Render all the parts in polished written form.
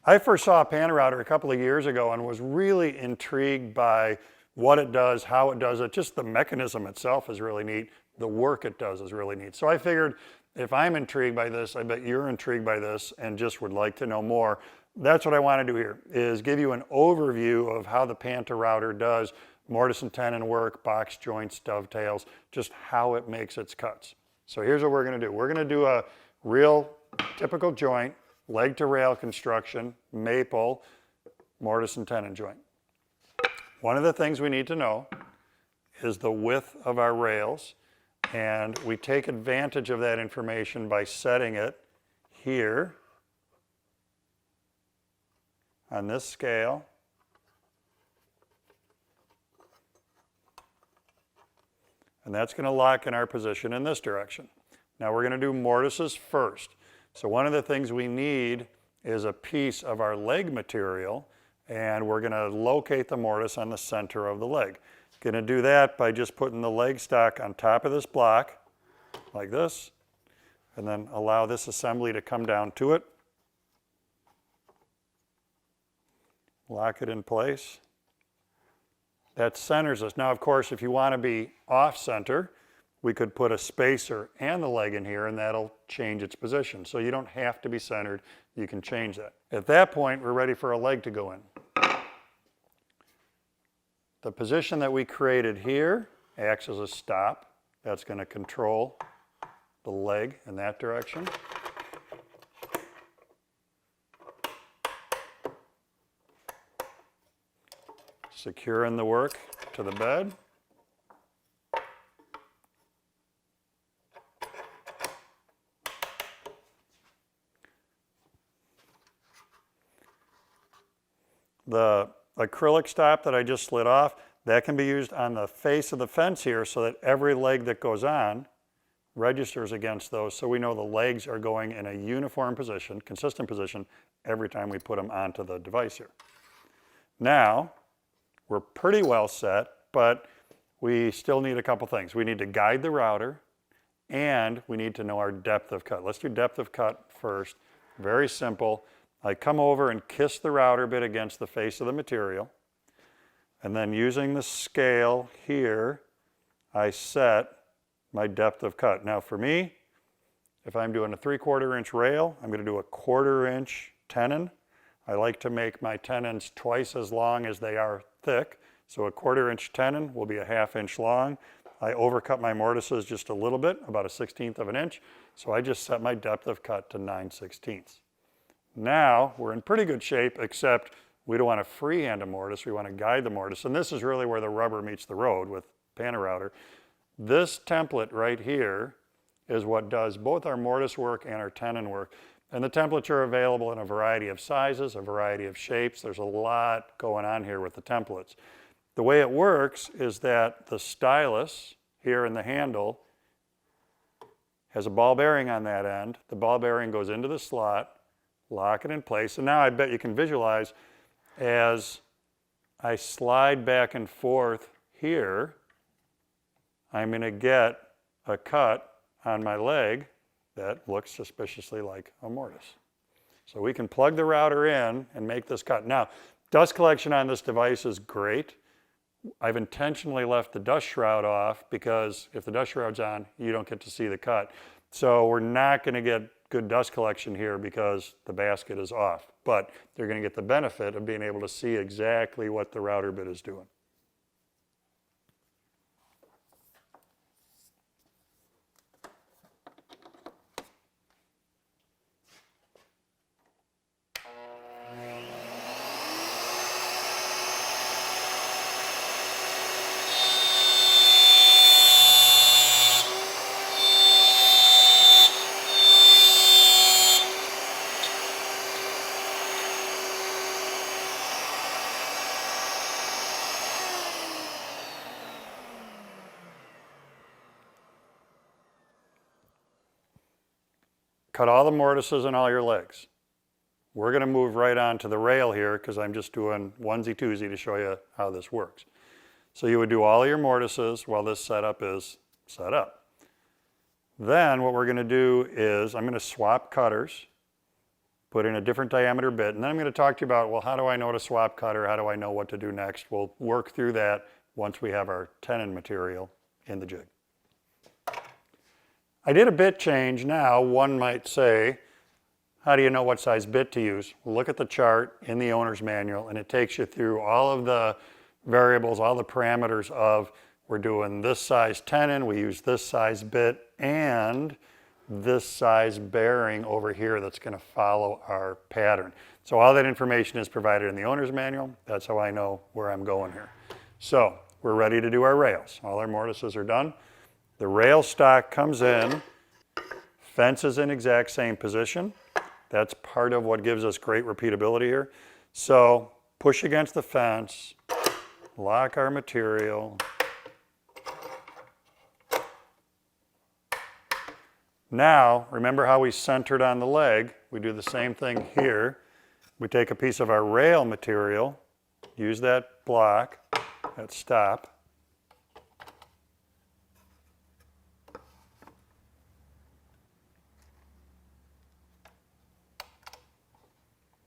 I first saw a PantoRouter a couple of years ago and was really intrigued by what it does, how it does it. Just the mechanism itself is really neat. The work it does is really neat. So I figured if I'm intrigued by this, I bet you're intrigued by this and just would like to know more. That's what I want to do here, is give you an overview of how the PantoRouter does mortise and tenon work, box joints, dovetails, just how it makes its cuts. So here's what we're going to do. We're going to do a real typical joint, leg to rail construction, maple, mortise and tenon joint. One of the things we need to know is the width of our rails, and we take advantage of that information by setting it here on this scale. And that's going to lock in our position in this direction. Now we're going to do mortises first. So one of the things we need is a piece of our leg material, and we're going to locate the mortise on the center of the leg. Going to do that by just putting the leg stock on top of this block, like this, and then allow this assembly to come down to it. Lock it in place. That centers us. Now, of course, if you want to be off-center, we could put a spacer and the leg in here, and that'll change its position. So you don't have to be centered. You can change that. At that point, we're ready for a leg to go in. The position that we created here acts as a stop. That's going to control the leg in that direction. Securing the work to the bed. The acrylic stop that I just slid off, that can be used on the face of the fence here so that every leg that goes on registers against those, so we know the legs are going in a uniform position, consistent position, every time we put them onto the device here. Now, we're pretty well set, but we still need a couple things. We need to guide the router, and we need to know our depth of cut. Let's do depth of cut first. Very simple. I come over and kiss the router bit against the face of the material, and then using the scale here, I set my depth of cut. Now for me, if I'm doing a 3/4 inch rail, I'm going to do a 1/4 inch tenon. I like to make my tenons twice as long as they are thick, so a 1/4 inch tenon will be a 1/2 inch long. I overcut my mortises just a little bit, about a 1/16 of an inch, so I just set my depth of cut to 9/16. Now we're in pretty good shape, except we don't want to freehand a mortise, we want to guide the mortise, and this is really where the rubber meets the road with PantoRouter. This template right here is what does both our mortise work and our tenon work. And the templates are available in a variety of sizes, a variety of shapes. There's a lot going on here with the templates. The way it works is that the stylus here in the handle has a ball bearing on that end. The ball bearing goes into the slot, lock it in place, and now I bet you can visualize as I slide back and forth here, I'm going to get a cut on my leg that looks suspiciously like a mortise. So we can plug the router in and make this cut. Now, dust collection on this device is great. I've intentionally left the dust shroud off because if the dust shroud's on, you don't get to see the cut. So we're not going to get good dust collection here because the basket is off. But they're going to get the benefit of being able to see exactly what the router bit is doing. Cut all the mortises and all your legs. We're going to move right on to the rail here because I'm just doing onesie-twosie to show you how this works. So you would do all of your mortises while this setup is set up. Then what we're going to do is I'm going to swap cutters, put in a different diameter bit, and then I'm going to talk to you about, well, how do I know to swap cutter? How do I know what to do next? We'll work through that once we have our tenon material in the jig. I did a bit change now. One might say, how do you know what size bit to use? Well, look at the chart in the owner's manual, and it takes you through all of the variables, all the parameters of, we're doing this size tenon, we use this size bit, and this size bearing over here that's going to follow our pattern. So all that information is provided in the owner's manual. That's how I know where I'm going here. So we're ready to do our rails. All our mortises are done. The rail stock comes in, fence is in exact same position. That's part of what gives us great repeatability here. So push against the fence, lock our material. Now, remember how we centered on the leg? We do the same thing here. We take a piece of our rail material, use that block, that stop.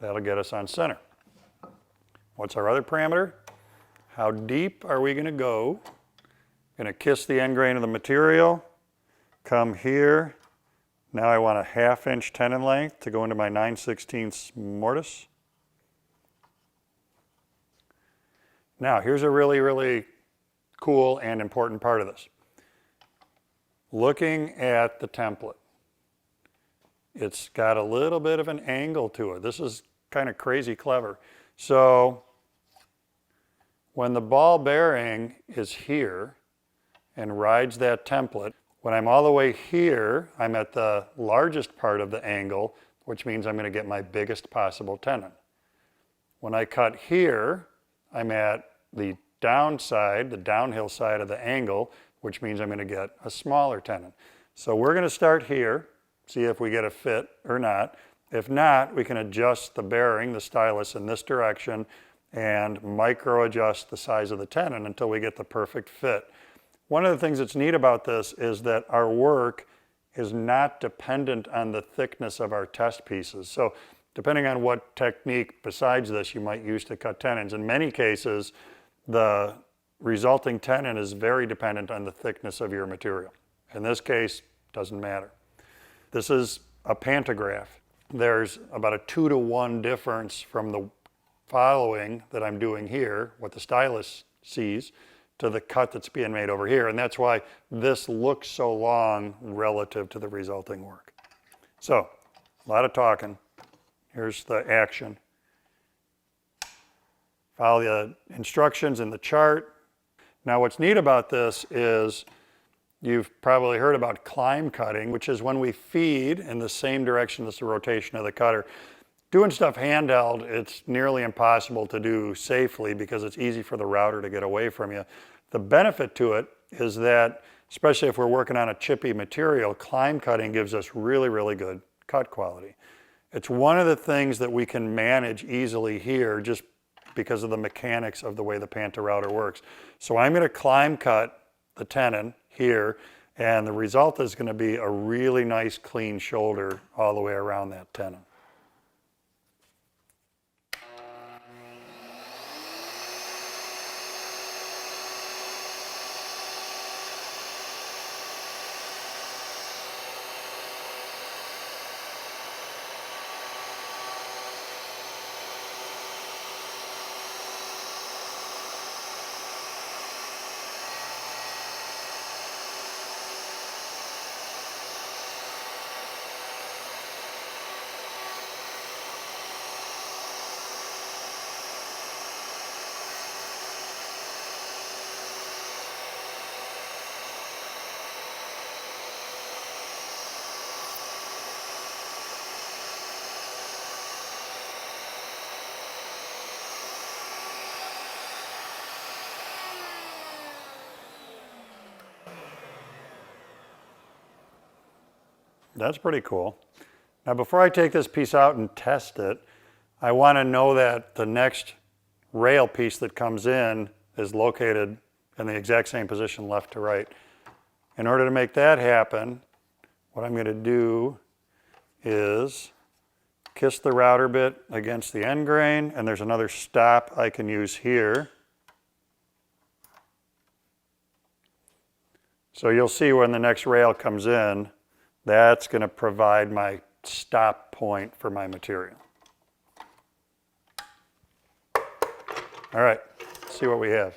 That'll get us on center. What's our other parameter? How deep are we going to go? Going to kiss the end grain of the material, come here. Now I want a 1/2 inch tenon length to go into my 9/16 mortise. Now here's a really, really cool and important part of this. Looking at the template, it's got a little bit of an angle to it. This is kind of crazy clever. So when the ball bearing is here and rides that template, when I'm all the way here, I'm at the largest part of the angle, which means I'm going to get my biggest possible tenon. When I cut here, I'm at the downside, the downhill side of the angle, which means I'm going to get a smaller tenon. So we're going to start here, see if we get a fit or not. If not, we can adjust the bearing, the stylus, in this direction and micro adjust the size of the tenon until we get the perfect fit. One of the things that's neat about this is that our work is not dependent on the thickness of our test pieces. So depending on what technique besides this you might use to cut tenons, in many cases the resulting tenon is very dependent on the thickness of your material. In this case, it doesn't matter. This is a pantograph. There's about a 2-to-1 difference from the following that I'm doing here, what the stylus sees, to the cut that's being made over here. And that's why this looks so long relative to the resulting work. So, a lot of talking. Here's the action. Follow the instructions in the chart. Now what's neat about this is you've probably heard about climb cutting, which is when we feed in the same direction as the rotation of the cutter. Doing stuff handheld, it's nearly impossible to do safely because it's easy for the router to get away from you. The benefit to it is that, especially if we're working on a chippy material, climb cutting gives us really, really good cut quality. It's one of the things that we can manage easily here just because of the mechanics of the way the PantoRouter works. So I'm going to climb cut the tenon here, and the result is going to be a really nice clean shoulder all the way around that tenon. That's pretty cool. Now before I take this piece out and test it, I want to know that the next rail piece that comes in is located in the exact same position left to right. In order to make that happen, what I'm going to do is kiss the router bit against the end grain, and there's another stop I can use here. So you'll see when the next rail comes in, that's going to provide my stop point for my material. All right, let's see what we have.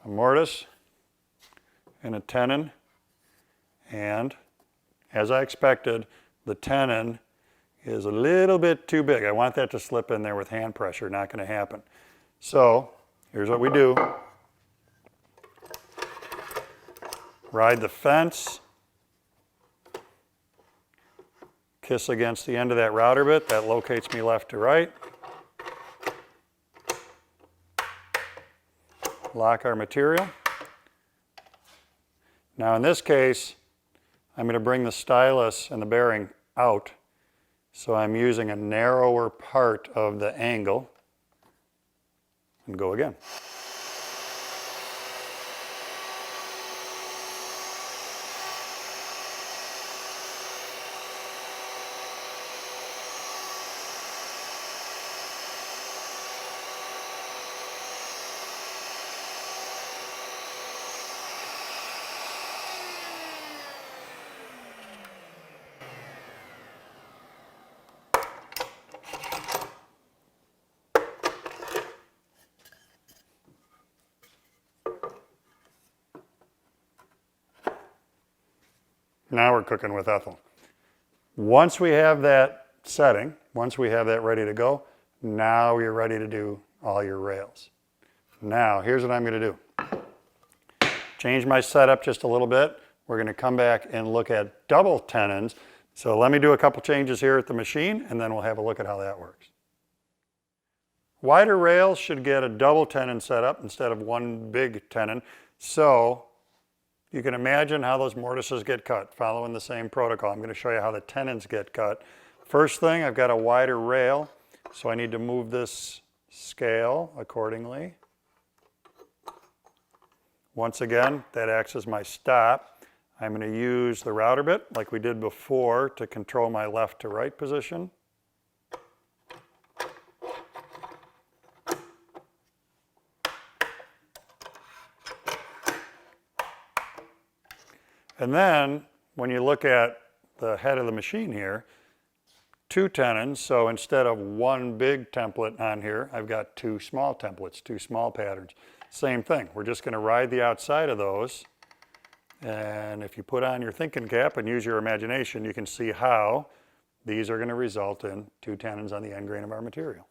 A mortise and a tenon, and as I expected, the tenon is a little bit too big. I want that to slip in there with hand pressure, not going to happen. So here's what we do. Ride the fence, kiss against the end of that router bit, that locates me left to right. Lock our material. Now in this case, I'm going to bring the stylus and the bearing out, so I'm using a narrower part of the angle, and go again. Now we're cooking with Ethel. Once we have that setting, once we have that ready to go, now you're ready to do all your rails. Now, here's what I'm going to do. Change my setup just a little bit. We're going to come back and look at double tenons. So let me do a couple changes here at the machine, and then we'll have a look at how that works. Wider rails should get a double tenon setup instead of one big tenon. So you can imagine how those mortises get cut, following the same protocol. I'm going to show you how the tenons get cut. First thing, I've got a wider rail, so I need to move this scale accordingly. Once again, that acts as my stop. I'm going to use the router bit, like we did before, to control my left to right position. And then, when you look at the head of the machine here, 2 tenons, so instead of one big template on here, I've got 2 small templates, 2 small patterns. Same thing, we're just going to ride the outside of those, and if you put on your thinking cap and use your imagination, you can see how these are going to result in 2 tenons on the end grain of our material.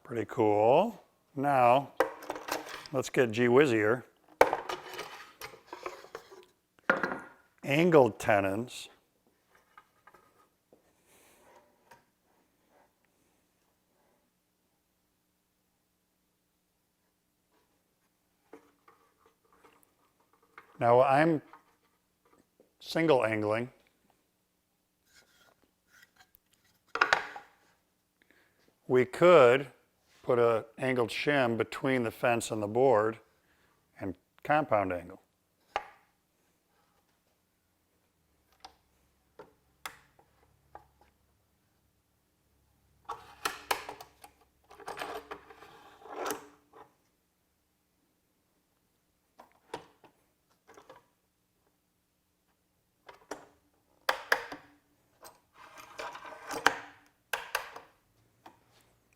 Pretty cool. Now, let's get gee whizzier. Angled tenons. Now I'm single angling. We could put an angled shim between the fence and the board and compound angle.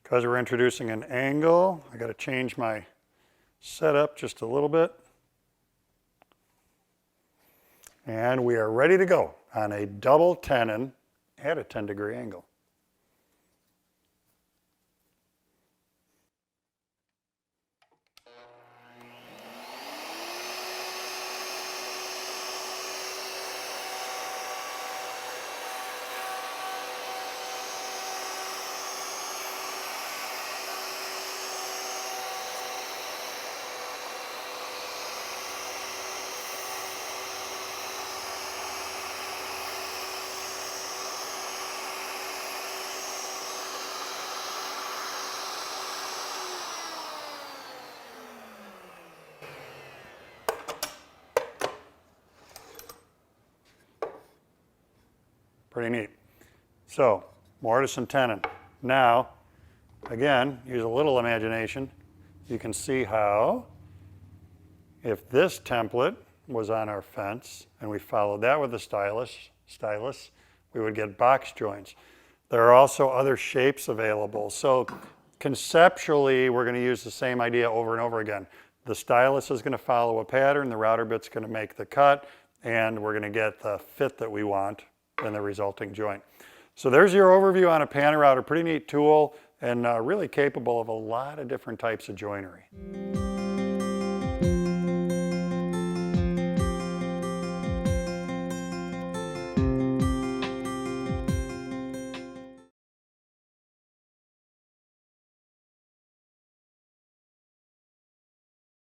Because we're introducing an angle, I got to change my setup just a little bit. And we are ready to go on a double tenon at a 10-degree angle. Pretty neat. So, mortise and tenon. Now, again, use a little imagination. You can see how, if this template was on our fence and we followed that with the stylus, we would get box joints. There are also other shapes available. So conceptually, we're going to use the same idea over and over again. The stylus is going to follow a pattern, the router bit's going to make the cut, and we're going to get the fit that we want in the resulting joint. So there's your overview on a PantoRouter. Pretty neat tool and really capable of a lot of different types of joinery.